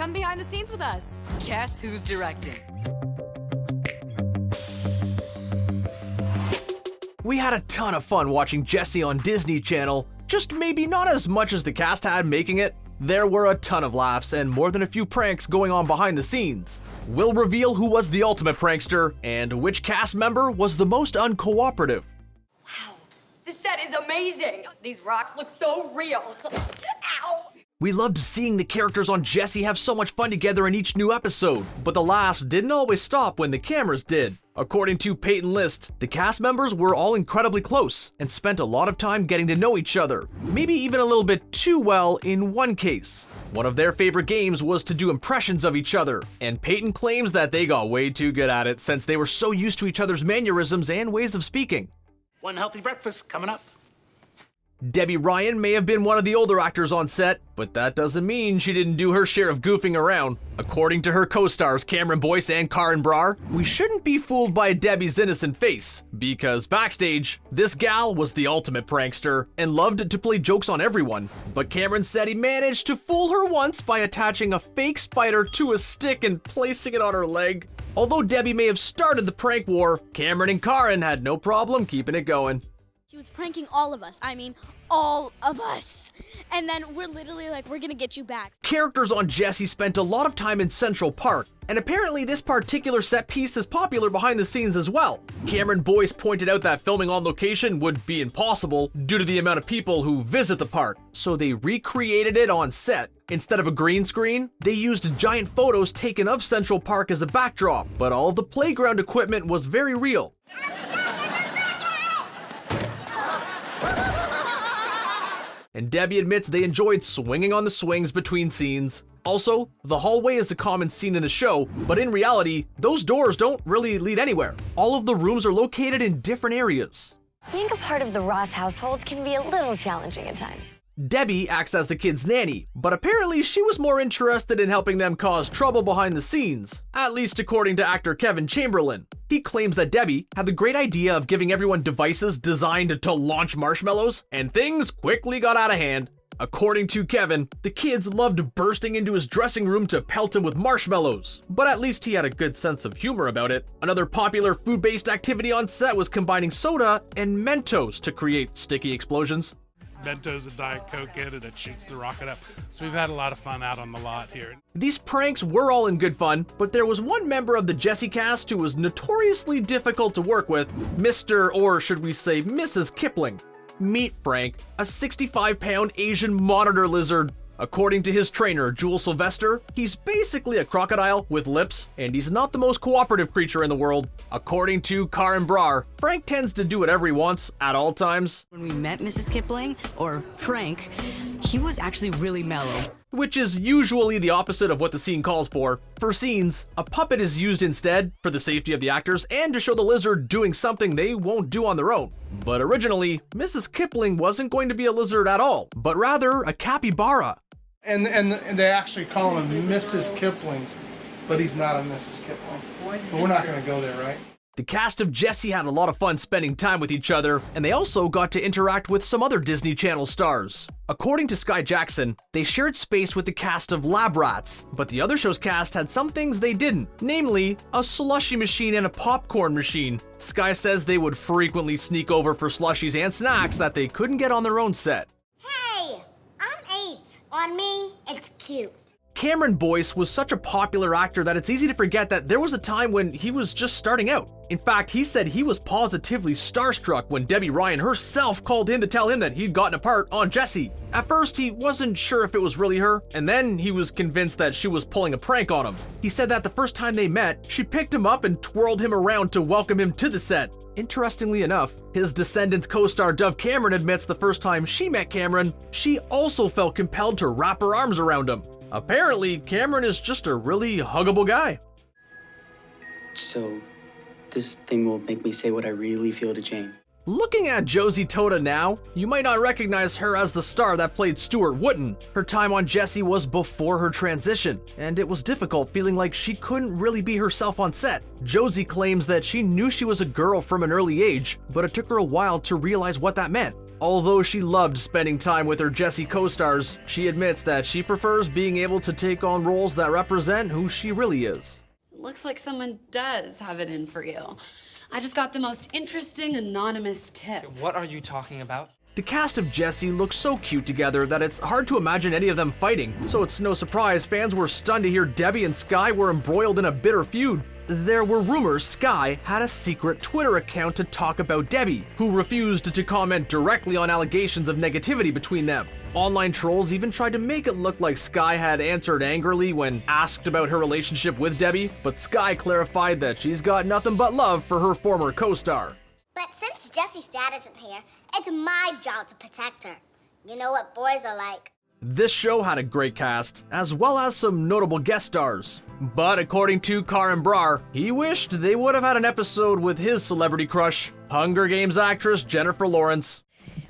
Come behind the scenes with us. Guess who's directing? We had a ton of fun watching Jessie on Disney Channel, just maybe not as much as the cast had making it. There were a ton of laughs and more than a few pranks going on behind the scenes. We'll reveal who was the ultimate prankster and which cast member was the most uncooperative. Wow, this set is amazing. These rocks look so real. Ow! We loved seeing the characters on Jessie have so much fun together in each new episode, but the laughs didn't always stop when the cameras did. According to Peyton List, the cast members were all incredibly close and spent a lot of time getting to know each other, maybe even a little bit too well in one case. One of their favorite games was to do impressions of each other, and Peyton claims that they got way too good at it since they were so used to each other's mannerisms and ways of speaking. One healthy breakfast coming up. Debby Ryan may have been one of the older actors on set, but that doesn't mean she didn't do her share of goofing around. According to her co-stars Cameron Boyce and Karan Brar, we shouldn't be fooled by Debbie's innocent face, because backstage, this gal was the ultimate prankster and loved to play jokes on everyone. But Cameron said he managed to fool her once by attaching a fake spider to a stick and placing it on her leg. Although Debbie may have started the prank war, Cameron and Karan had no problem keeping it going. She was pranking all of us. I mean, all of us. And then we're literally like, we're gonna get you back. Characters on Jessie spent a lot of time in Central Park, and apparently this particular set piece is popular behind the scenes as well. Cameron Boyce pointed out that filming on location would be impossible due to the amount of people who visit the park, so they recreated it on set. Instead of a green screen, they used giant photos taken of Central Park as a backdrop, but all of the playground equipment was very real. And Debbie admits they enjoyed swinging on the swings between scenes. Also, the hallway is a common scene in the show, but in reality, those doors don't really lead anywhere. All of the rooms are located in different areas. Being a part of the Ross household can be a little challenging at times. Debbie acts as the kid's nanny, but apparently she was more interested in helping them cause trouble behind the scenes, at least according to actor Kevin Chamberlin. He claims that Debbie had the great idea of giving everyone devices designed to launch marshmallows, and things quickly got out of hand. According to Kevin, the kids loved bursting into his dressing room to pelt him with marshmallows, but at least he had a good sense of humor about it. Another popular food-based activity on set was combining soda and Mentos to create sticky explosions. Mentos and Diet Coke in, and it shoots the rocket up. So we've had a lot of fun out on the lot here. These pranks were all in good fun, but there was one member of the Jessie cast who was notoriously difficult to work with, Mr. or should we say Mrs. Kipling. Meet Frank, a 65-pound Asian monitor lizard. According to his trainer, Jules Sylvester, he's basically a crocodile with lips, and he's not the most cooperative creature in the world. According to Karan Brar, Frank tends to do whatever he wants at all times. When we met Mrs. Kipling, or Frank, he was actually really mellow. Which is usually the opposite of what the scene calls for. For scenes, a puppet is used instead, for the safety of the actors and to show the lizard doing something they won't do on their own. But originally, Mrs. Kipling wasn't going to be a lizard at all, but rather a capybara. And they actually call him Mrs. Kipling, but he's not a Mrs. Kipling. But we're not going to go there, right? The cast of Jessie had a lot of fun spending time with each other, and they also got to interact with some other Disney Channel stars. According to Skai Jackson, they shared space with the cast of Lab Rats, but the other show's cast had some things they didn't, namely a slushie machine and a popcorn machine. Skai says they would frequently sneak over for slushies and snacks that they couldn't get on their own set. Hey, I'm 8. On me, it's cute. Cameron Boyce was such a popular actor that it's easy to forget that there was a time when he was just starting out. In fact, he said he was positively starstruck when Debby Ryan herself called him to tell him that he'd gotten a part on Jessie. At first, he wasn't sure if it was really her, and then he was convinced that she was pulling a prank on him. He said that the first time they met, she picked him up and twirled him around to welcome him to the set. Interestingly enough, his Descendants co-star Dove Cameron admits the first time she met Cameron, she also felt compelled to wrap her arms around him. Apparently, Cameron is just a really huggable guy. So, this thing will make me say what I really feel to Jane. Looking at Josie Totah now, you might not recognize her as the star that played Stuart Wooten. Her time on Jessie was before her transition, and it was difficult feeling like she couldn't really be herself on set. Josie claims that she knew she was a girl from an early age, but it took her a while to realize what that meant. Although she loved spending time with her Jessie co-stars, she admits that she prefers being able to take on roles that represent who she really is. Looks like someone does have it in for you. I just got the most interesting anonymous tip. What are you talking about? The cast of Jessie looks so cute together that it's hard to imagine any of them fighting, so it's no surprise fans were stunned to hear Debby and Skai were embroiled in a bitter feud. There were rumors Skai had a secret Twitter account to talk about Debby, who refused to comment directly on allegations of negativity between them. Online trolls even tried to make it look like Skai had answered angrily when asked about her relationship with Debby, but Skai clarified that she's got nothing but love for her former co-star. But since Jessie's dad isn't here, it's my job to protect her. You know what boys are like. This show had a great cast, as well as some notable guest stars. But according to Karan Brar, he wished they would have had an episode with his celebrity crush, Hunger Games actress Jennifer Lawrence.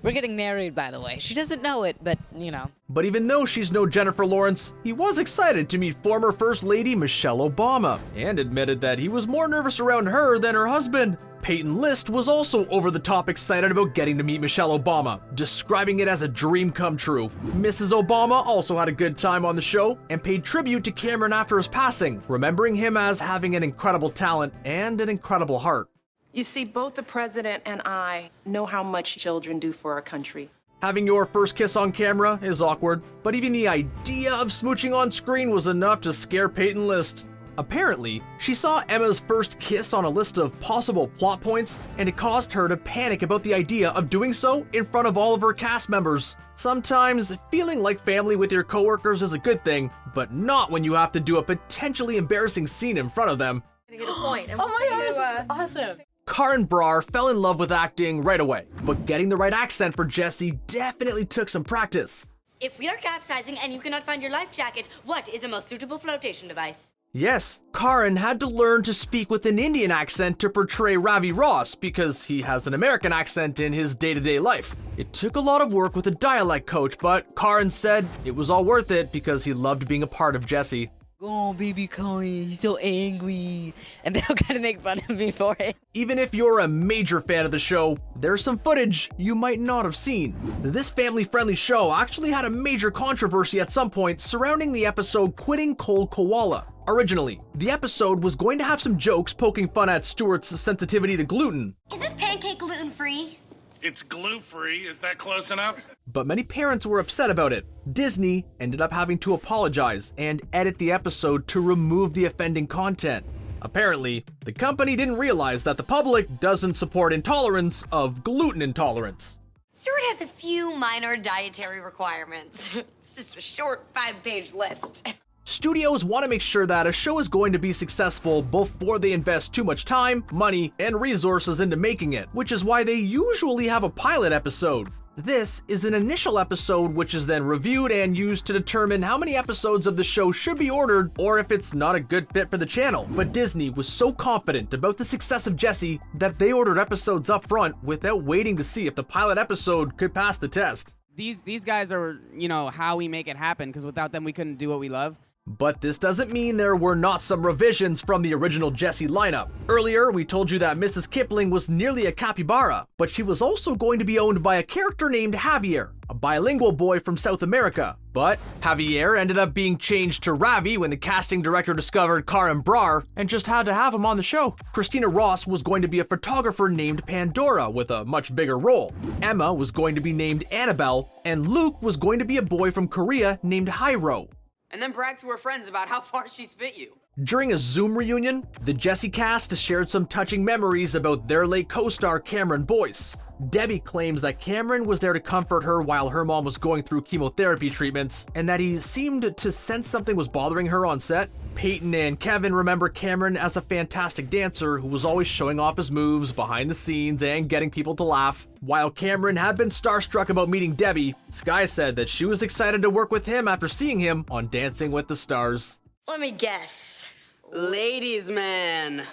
We're getting married, by the way. She doesn't know it, but you know. But even though she's no Jennifer Lawrence, he was excited to meet former First Lady Michelle Obama, and admitted that he was more nervous around her than her husband. Peyton List was also over-the-top excited about getting to meet Michelle Obama, describing it as a dream come true. Mrs. Obama also had a good time on the show and paid tribute to Cameron after his passing, remembering him as having an incredible talent and an incredible heart. You see, both the president and I know how much children do for our country. Having your first kiss on camera is awkward, but even the idea of smooching on screen was enough to scare Peyton List. Apparently, she saw Emma's first kiss on a list of possible plot points, and it caused her to panic about the idea of doing so in front of all of her cast members. Sometimes, feeling like family with your coworkers is a good thing, but not when you have to do a potentially embarrassing scene in front of them. Get a point. Oh my gosh, this is awesome. Karan Brar fell in love with acting right away, but getting the right accent for Jessie definitely took some practice. If we are capsizing and you cannot find your life jacket, what is the most suitable flotation device? Yes, Karan had to learn to speak with an Indian accent to portray Ravi Ross because he has an American accent in his day-to-day life. It took a lot of work with a dialect coach, but Karan said it was all worth it because he loved being a part of Jessie. Go on, baby Colin, he's so angry. And they'll kind of make fun of me for it. Even if you're a major fan of the show, there's some footage you might not have seen. This family-friendly show actually had a major controversy at some point surrounding the episode Quitting Cold Koala. Originally, the episode was going to have some jokes poking fun at Stuart's sensitivity to gluten. Is this pancake gluten-free? It's glue-free. Is that close enough? But many parents were upset about it. Disney ended up having to apologize and edit the episode to remove the offending content. Apparently, the company didn't realize that the public doesn't support intolerance of gluten intolerance. Stuart has a few minor dietary requirements. It's just a short 5-page list. Studios want to make sure that a show is going to be successful before they invest too much time, money, and resources into making it, which is why they usually have a pilot episode. This is an initial episode which is then reviewed and used to determine how many episodes of the show should be ordered or if it's not a good fit for the channel. But Disney was so confident about the success of Jessie that they ordered episodes up front without waiting to see if the pilot episode could pass the test. These guys are, you know, how we make it happen, because without them we couldn't do what we love. But this doesn't mean there were not some revisions from the original Jessie lineup. Earlier, we told you that Mrs. Kipling was nearly a capybara, but she was also going to be owned by a character named Javier, a bilingual boy from South America. But Javier ended up being changed to Ravi when the casting director discovered Karan Brar and just had to have him on the show. Christina Ross was going to be a photographer named Pandora with a much bigger role. Emma was going to be named Annabelle, and Luke was going to be a boy from Korea named Hyro. And then brag to her friends about how far she spit you. During a Zoom reunion, the Jessie cast shared some touching memories about their late co-star Cameron Boyce. Debby claims that Cameron was there to comfort her while her mom was going through chemotherapy treatments, and that he seemed to sense something was bothering her on set. Peyton and Kevin remember Cameron as a fantastic dancer who was always showing off his moves behind the scenes and getting people to laugh. While Cameron had been starstruck about meeting Debby, Skai said that she was excited to work with him after seeing him on Dancing with the Stars. Let me guess. Ladies' man.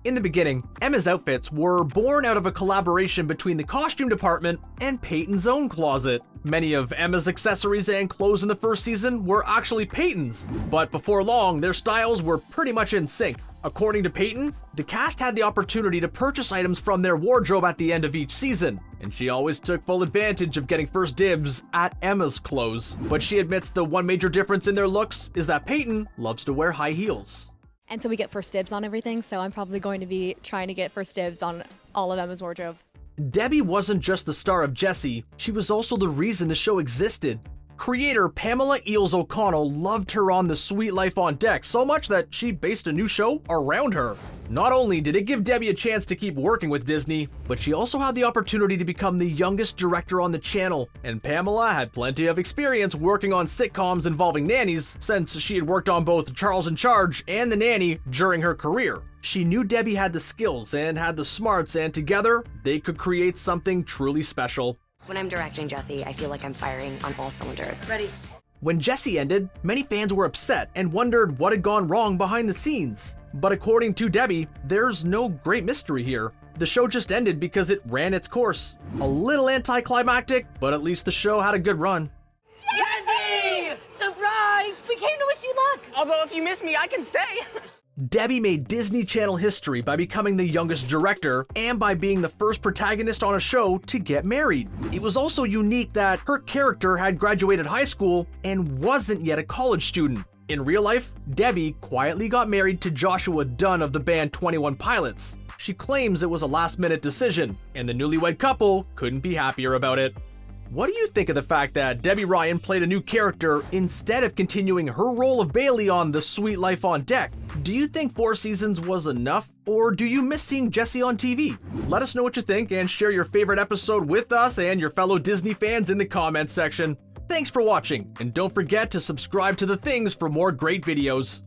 In the beginning, Emma's outfits were born out of a collaboration between the costume department and Peyton's own closet. Many of Emma's accessories and clothes in the first season were actually Peyton's, but before long, their styles were pretty much in sync. According to Peyton, the cast had the opportunity to purchase items from their wardrobe at the end of each season, and she always took full advantage of getting first dibs at Emma's clothes. But she admits the one major difference in their looks is that Peyton loves to wear high heels. And so we get first dibs on everything, so I'm probably going to be trying to get first dibs on all of Emma's wardrobe. Debbie wasn't just the star of Jessie, she was also the reason the show existed. Creator Pamela Eels O'Connell loved her on The Sweet Life on Deck so much that she based a new show around her. Not only did it give Debbie a chance to keep working with Disney, but she also had the opportunity to become the youngest director on the channel, and Pamela had plenty of experience working on sitcoms involving nannies since she had worked on both Charles in Charge and The Nanny during her career. She knew Debbie had the skills and had the smarts, and together, they could create something truly special. When I'm directing Jessie, I feel like I'm firing on all cylinders. Ready. When Jessie ended, many fans were upset and wondered what had gone wrong behind the scenes. But according to Debbie, there's no great mystery here. The show just ended because it ran its course. A little anticlimactic, but at least the show had a good run. Jessie! Surprise! We came to wish you luck. Although if you miss me, I can stay. Debbie made Disney Channel history by becoming the youngest director and by being the first protagonist on a show to get married. It was also unique that her character had graduated high school and wasn't yet a college student. In real life, Debbie quietly got married to Joshua Dunn of the band 21 Pilots. She claims it was a last-minute decision, and the newlywed couple couldn't be happier about it. What do you think of the fact that Debby Ryan played a new character instead of continuing her role of Bailey on The Sweet Life on Deck? Do you think 4 seasons was enough, or do you miss seeing Jessie on TV? Let us know what you think and share your favorite episode with us and your fellow Disney fans in the comments section. Thanks for watching, and don't forget to subscribe to The Things for more great videos.